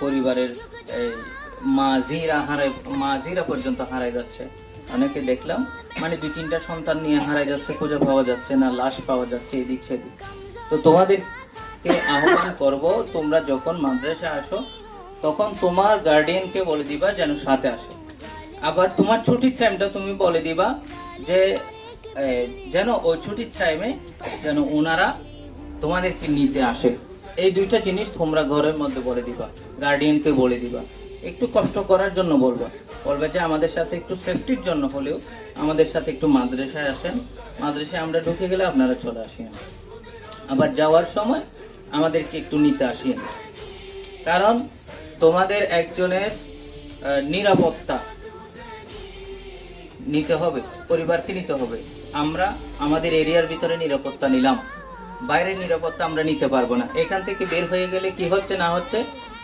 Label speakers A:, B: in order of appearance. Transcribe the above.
A: পরিবারের মাঝিরা পর্যন্ত হারাই যাচ্ছে। অনেকে দেখলাম মানে 2-3টা সন্তান নিয়ে হারাই যাচ্ছে, খুঁজে পাওয়া যাচ্ছে না, লাশ পাওয়া যাচ্ছে এদিক সেদিক। তো তোমাদেরকে আহ্বান করব, তোমরা যখন মাদ্রাসা আসো তখন তোমার গার্ডিয়ানকে বলে দিবা যেন সাথে আসে। আবার তোমার ছুটির টাইমটা তুমি বলে দিবা যে যেন ওই ছুটির টাইমে যেন ওনারা তোমাদেরকে নিতে আসে। এই দুইটা জিনিস তোমরা ঘরের মধ্যে বলে দিবা, গার্ডিয়ানকে বলে দিবা। একটু কষ্ট করার জন্য বলবে যে আমাদের সাথে একটু সেফটির জন্য হলেও আমাদের সাথে একটু মাদ্রাসায় আসেন, মাদ্রাসায় আমরা ঢুকে গেলে আপনারা চলে আসেন। আবার যাওয়ার সময় আমাদেরকে একটু নিতে আসেন, কারণ তোমাদের একজনের নিরাপত্তা নিতে হবে, পরিবারকে নিতে হবে। আমরা আমাদের এরিয়ার ভিতরে নিরাপত্তা নিলাম, বাইরের নিরাপত্তা আমরা নিতে পারবো না। এখান থেকে বের হয়ে গেলে কি হচ্ছে না হচ্ছে